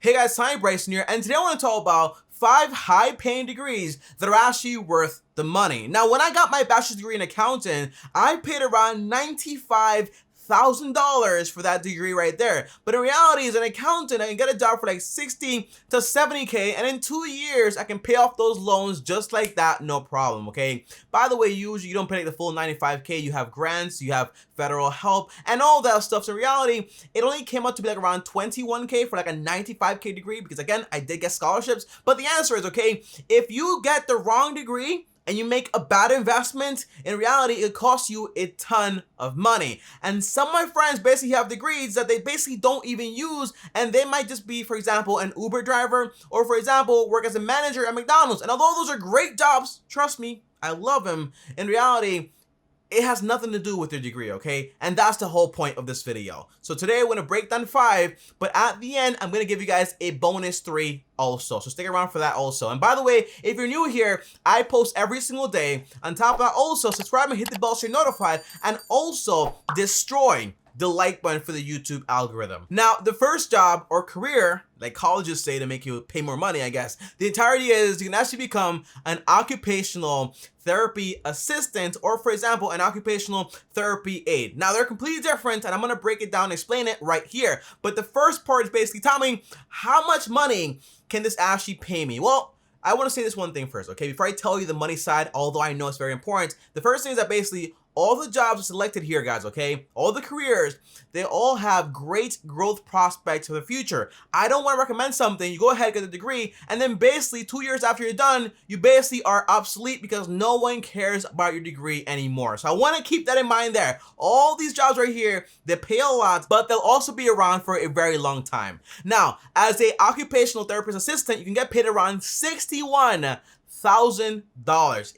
Hey guys, TommyBryson here, and today I want to talk about 5 high-paying degrees that are actually worth the money. Now, when I got my bachelor's degree in accounting, I paid around $95,000 for that degree right there. But in reality, as an accountant, I can get a job for like 60 to 70K, and in 2 years, I can pay off those loans just like that, no problem, okay? By the way, usually you don't pay like the full 95K, you have grants, you have federal help, and all that stuff. So in reality, it only came out to be like around 21K for like a 95K degree, because again, I did get scholarships. But the answer is, okay, if you get the wrong degree, and you make a bad investment, in reality, it costs you a ton of money. And some of my friends basically have degrees that they basically don't even use, and they might just be, for example, an Uber driver, or for example, work as a manager at McDonald's. And although those are great jobs, trust me, I love them, in reality, it has nothing to do with your degree, okay? And that's the whole point of this video. So today I'm going to break down 5, but at the end, I'm going to give you guys a bonus 3 also. So stick around for that also. And by the way, if you're new here, I post every single day. On top of that, also subscribe and hit the bell so you're notified, and also destroy the like button for the YouTube algorithm. Now, the first job or career, like colleges say to make you pay more money, I guess, the entirety is you can actually become an occupational therapy assistant, or for example, an occupational therapy aide. Now, they're completely different, and I'm gonna break it down and explain it right here. But the first part is basically, Tommy, how much money can this actually pay me? Well, I wanna say this one thing first, okay? Before I tell you the money side, although I know it's very important, the first thing is that basically all the jobs selected here, guys, okay? All the careers, they all have great growth prospects for the future. I don't want to recommend something, you go ahead, get a degree, and then basically 2 years after you're done, you basically are obsolete because no one cares about your degree anymore. So I want to keep that in mind there. All these jobs right here, they pay a lot, but they'll also be around for a very long time. Now, as a occupational therapist assistant, you can get paid around $61,000.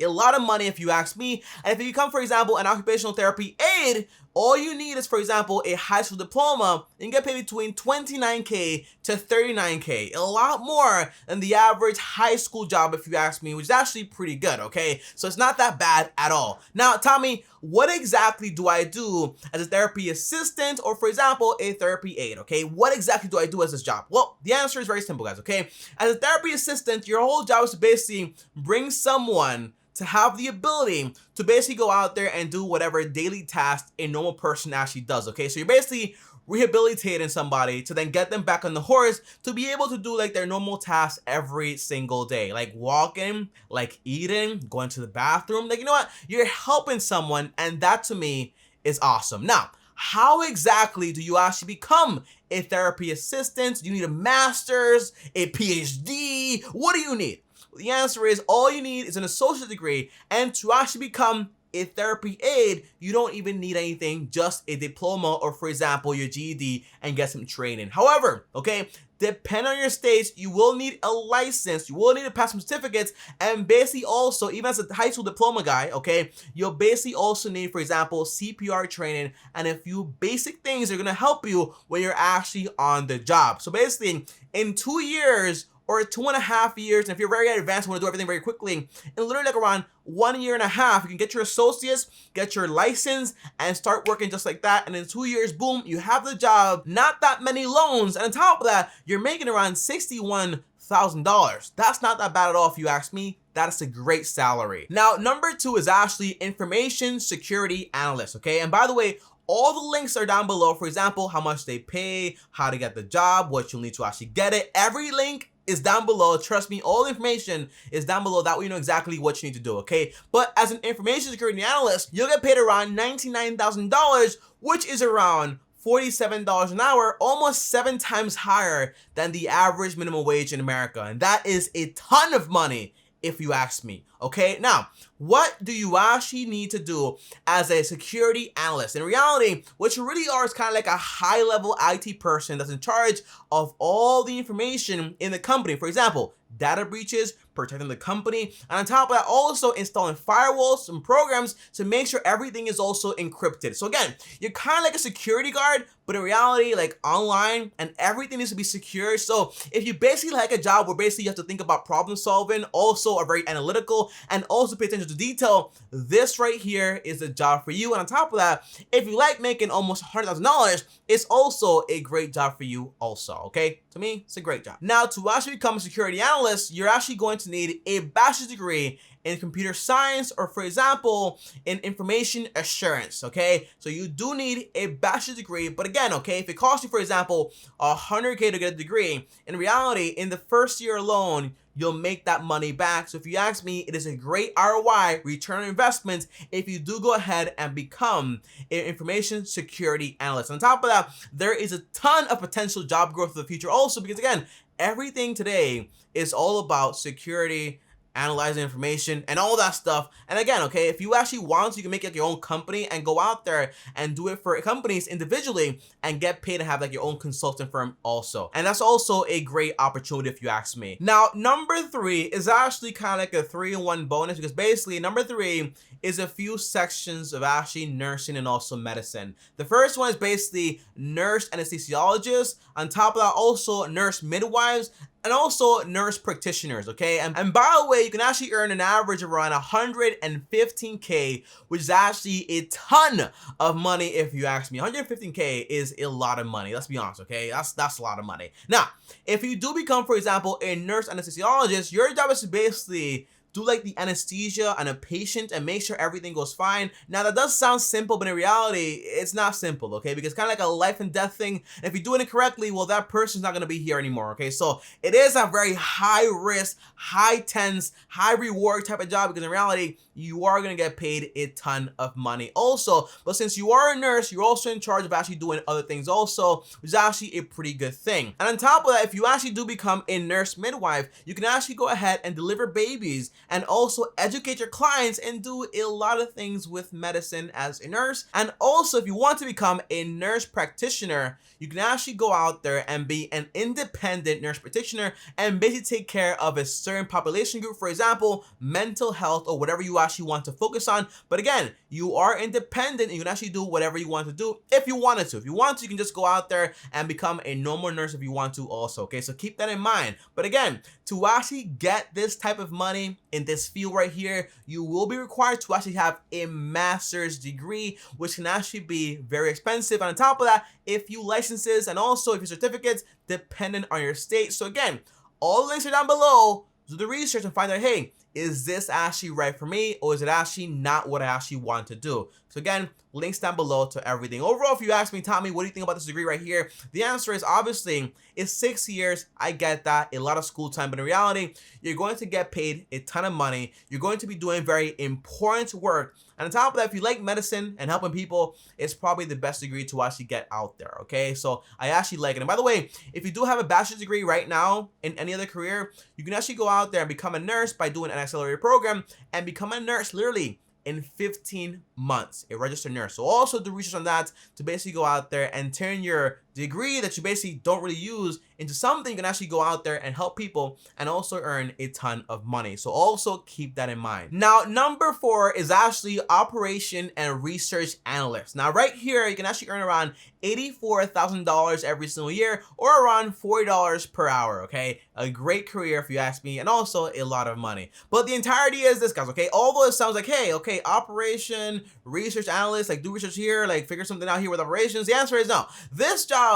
A lot of money if you ask me. And if you become, for example, an occupational therapy aide, all you need is, for example, a high school diploma, and you get paid between 29K to 39K. A lot more than the average high school job, if you ask me, which is actually pretty good, okay? So it's not that bad at all. Now, Tommy, what exactly do I do as a therapy assistant, or for example, a therapy aide, okay? What exactly do I do as this job? Well, the answer is very simple, guys, okay? As a therapy assistant, your whole job is to basically bring someone to have the ability to basically go out there and do whatever daily task a normal person actually does, okay? So you're basically rehabilitating somebody to then get them back on the horse to be able to do like their normal tasks every single day, like walking, like eating, going to the bathroom. Like, you know what? You're helping someone, and that to me is awesome. Now, how exactly do you actually become a therapy assistant? Do you need a master's, a PhD? What do you need? The answer is all you need is an associate degree, and to actually become a therapy aide, you don't even need anything, just a diploma or, for example, your GED, and get some training. However, okay, depending on your stage, you will need a license, you will need to pass some certificates, and basically also, even as a high school diploma guy, okay, you'll basically also need, for example, CPR training and a few basic things that are gonna help you when you're actually on the job. So basically, in 2 years, or 2.5 years, and if you're very advanced, want to do everything very quickly, in literally like around 1.5 years, you can get your associates, get your license, and start working just like that. And in 2 years, boom, you have the job, not that many loans, and on top of that, you're making around $61,000. That's not that bad at all if you ask me. That's a great salary. Now, number 2 is actually information security analyst, okay? And by the way, all the links are down below. For example, how much they pay, how to get the job, what you'll need to actually get it. Every link is down below. Trust me, all the information is down below. That way you know exactly what you need to do, okay? But as an information security analyst, you'll get paid around $99,000, which is around $47 an hour, almost 7 times higher than the average minimum wage in America. And that is a ton of money, if you ask me, okay? Now, what do you actually need to do as a security analyst? In reality, what you really are is kind of like a high-level IT person that's in charge of all the information in the company. For example, data breaches, protecting the company, and on top of that, also installing firewalls and programs to make sure everything is also encrypted. So again, you're kind of like a security guard, but in reality, like online, and everything needs to be secure. So if you basically like a job where basically you have to think about problem solving, also are very analytical, and also pay attention to detail, this right here is a job for you. And on top of that, if you like making almost $100,000, it's also a great job for you also, okay? To me, it's a great job. Now, to actually become a security analyst, you're actually going to need a bachelor's degree in computer science, or for example, in information assurance, okay? So you do need a bachelor's degree, but again, okay, if it costs you, for example, $100K to get a degree, in reality, in the first year alone, you'll make that money back. So if you ask me, it is a great ROI, return on investment, if you do go ahead and become an information security analyst. On top of that, there is a ton of potential job growth in the future also, because again, everything today is all about security, analyzing information, and all that stuff. And again, okay, if you actually want to, you can make like your own company and go out there and do it for companies individually and get paid and have like your own consulting firm also. And that's also a great opportunity if you ask me. Now, number 3 is actually kind of like a 3-in-1 bonus, because basically number 3 is a few sections of actually nursing and also medicine. The first one is basically nurse anesthesiologists. On top of that, also nurse midwives, and also nurse practitioners, okay? And by the way, you can actually earn an average of around $115K, which is actually a ton of money if you ask me. $115K is a lot of money, let's be honest, okay? That's a lot of money. Now, if you do become, for example, a nurse anesthesiologist, your job is to basically do like the anesthesia on a patient and make sure everything goes fine. Now that does sound simple, but in reality, it's not simple, okay? Because it's kind of like a life and death thing. And if you do it incorrectly, well, that person's not gonna be here anymore, okay? So it is a very high risk, high tense, high reward type of job, because in reality, you are gonna get paid a ton of money also. But since you are a nurse, you're also in charge of actually doing other things also, which is actually a pretty good thing. And on top of that, if you actually do become a nurse midwife, you can actually go ahead and deliver babies and also educate your clients and do a lot of things with medicine as a nurse. And also, if you want to become a nurse practitioner, you can actually go out there and be an independent nurse practitioner and basically take care of a certain population group, for example, mental health or whatever you actually want to focus on. But again, you are independent and you can actually do whatever you want to do if you wanted to. If you want to, you can just go out there and become a normal nurse if you want to also, okay? So keep that in mind. But again, to actually get this type of money in this field right here, you will be required to actually have a master's degree, which can actually be very expensive. And on top of that, a few licenses and also a few certificates dependent on your state. So again, all the links are down below. Do the research and find out, hey, is this actually right for me, or is it actually not what I actually want to do? So again, links down below to everything. Overall, if you ask me, Tommy, what do you think about this degree right here? The answer is obviously it's 6 years. I get that, a lot of school time, but in reality, you're going to get paid a ton of money. You're going to be doing very important work. And on top of that, if you like medicine and helping people, it's probably the best degree to actually get out there, okay? So I actually like it. And by the way, if you do have a bachelor's degree right now in any other career, you can actually go out there and become a nurse by doing an accelerated program and become a nurse literally in 15 months, a registered nurse. So also do research on that to basically go out there and turn your degree that you basically don't really use into something you can actually go out there and help people and also earn a ton of money. So also keep that in mind. Now, number 4 is actually operation and research analyst. Now, right here, you can actually earn around $84,000 every single year or around $40 per hour, okay? A great career if you ask me, and also a lot of money. But the entirety is this, guys, okay? Although it sounds like, hey, okay, operation, research analyst, like do research here, like figure something out here with operations, the answer is no. This job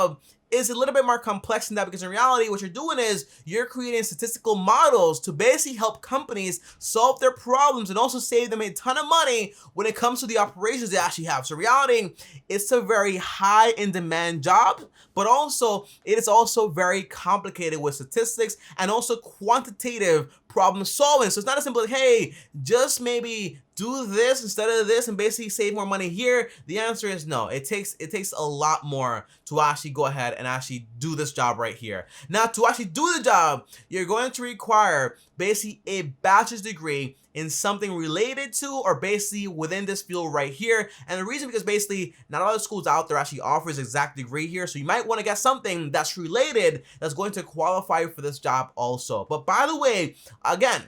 is a little bit more complex than that, because in reality, what you're doing is you're creating statistical models to basically help companies solve their problems and also save them a ton of money when it comes to the operations they actually have. So in reality, it's a very high in demand job, but also it is also very complicated with statistics and also quantitative problem solving. So it's not as simple as, hey, just maybe do this instead of this and basically save more money here. The answer is no. It takes a lot more to actually go ahead and actually do this job right here. Now, to actually do the job, you're going to require basically a bachelor's degree in something related to or basically within this field right here. And the reason, because basically not all the schools out there actually offers exact degree here. So you might want to get something that's related that's going to qualify you for this job also. But by the way, again,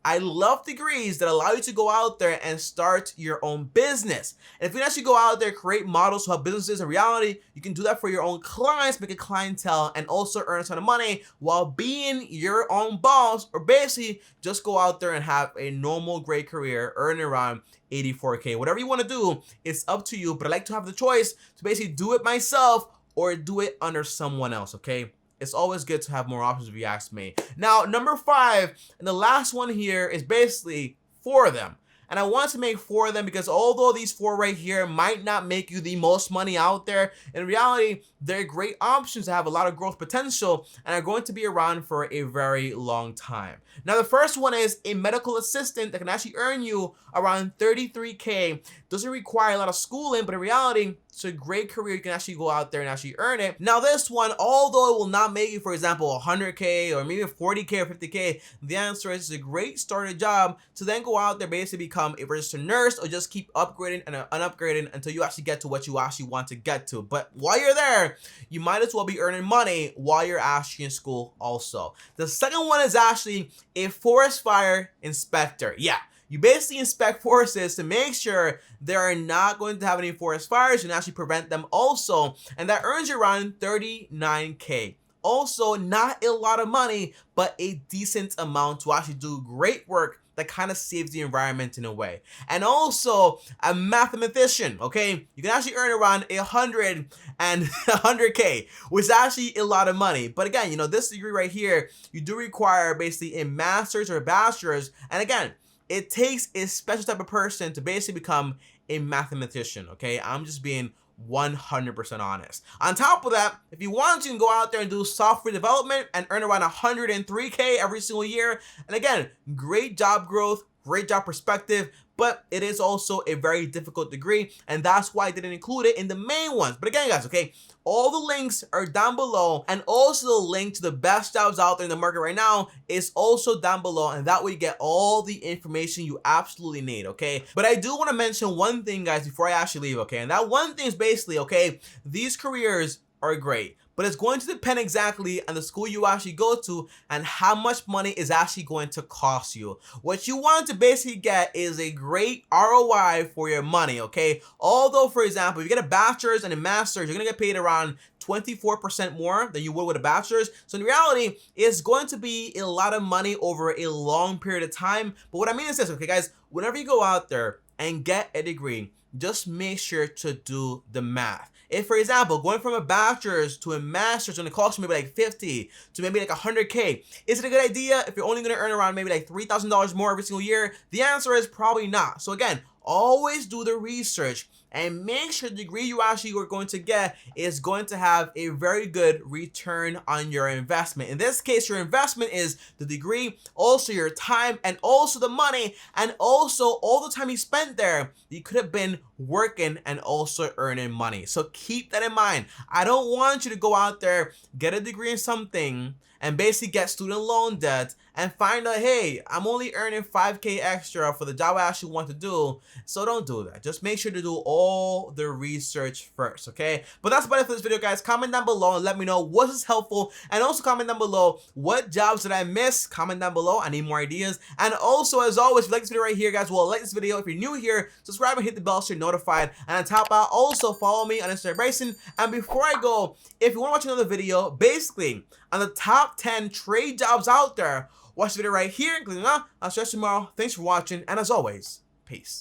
I love degrees that allow you to go out there and start your own business. And if you can actually go out there, create models to help businesses in reality, you can do that for your own clients, make a clientele, and also earn a ton of money while being your own boss, or basically just go out there and have a normal great career, earning around 84K. Whatever you want to do, it's up to you, but I like to have the choice to basically do it myself or do it under someone else, okay? it's always good to have more options if you ask me. Now, number 5, and the last one here is basically 4 of them. And I want to make 4 of them because although these 4 right here might not make you the most money out there, in reality, they're great options that have a lot of growth potential and are going to be around for a very long time. Now, the first one is a medical assistant that can actually earn you around 33K. Doesn't require a lot of schooling, but in reality, it's a great career. You can actually go out there and actually earn it. Now, this one, although it will not make you, for example, 100K or maybe 40K or 50K, the answer is it's a great starter job to then go out there, basically become a registered nurse or just keep upgrading and upgrading until you actually get to what you actually want to get to. But while you're there, you might as well be earning money while you're actually in school also. The second one is actually a forest fire inspector. Yeah. You basically inspect forests to make sure they are not going to have any forest fires and actually prevent them also. And that earns you around 39K. Also, not a lot of money, but a decent amount to actually do great work that kind of saves the environment in a way. And also a mathematician, okay? You can actually earn around 100K, which is actually a lot of money. But again, you know, this degree right here, you do require basically a master's or a bachelor's. And again, it takes a special type of person to basically become a mathematician, okay? I'm just being 100% honest. On top of that, if you want, you can go out there and do software development and earn around 103K every single year. And again, great job growth, great job perspective, but it is also a very difficult degree, and that's why I didn't include it in the main ones. But again, guys, okay, all the links are down below, and also the link to the best jobs out there in the market right now is also down below, and that way you get all the information you absolutely need, okay? But I do want to mention one thing, guys, before I actually leave, okay? And that one thing is basically, okay, these careers are great, but it's going to depend exactly on the school you actually go to and how much money is actually going to cost you. What you want to basically get is a great ROI for your money, okay? Although, for example, if you get a bachelor's and a master's, you're gonna get paid around 24% more than you would with a bachelor's. So in reality, it's going to be a lot of money over a long period of time. But what I mean is this, okay, guys, whenever you go out there and get a degree, just make sure to do the math. If, for example, going from a bachelor's to a master's is going to cost you maybe like 50 to maybe like 100K, is it a good idea if you're only going to earn around maybe like $3,000 more every single year? The answer is probably not. So again, always do the research and make sure the degree you actually are going to get is going to have a very good return on your investment. In this case, your investment is the degree, also your time, and also the money, and also all the time you spent there. You could have been working and also earning money. So keep that in mind. I don't want you to go out there, get a degree in something, and basically get student loan debt and find out, hey, I'm only earning 5K extra for the job I actually want to do. So don't do that. Just make sure to do all the research first, okay? But that's about it for this video, guys. Comment down below and let me know, was this helpful? And also comment down below, what jobs did I miss? Comment down below. I need more ideas. And also, as always, if you like this video right here, guys, well, like this video. If you're new here, subscribe and hit the bell so you're notified. And on top of that, also follow me on TommyBryson. And before I go, if you want to watch another video, basically on the top 10 trade jobs out there, watch the video right here. I'll see you tomorrow. Thanks for watching, and as always, peace.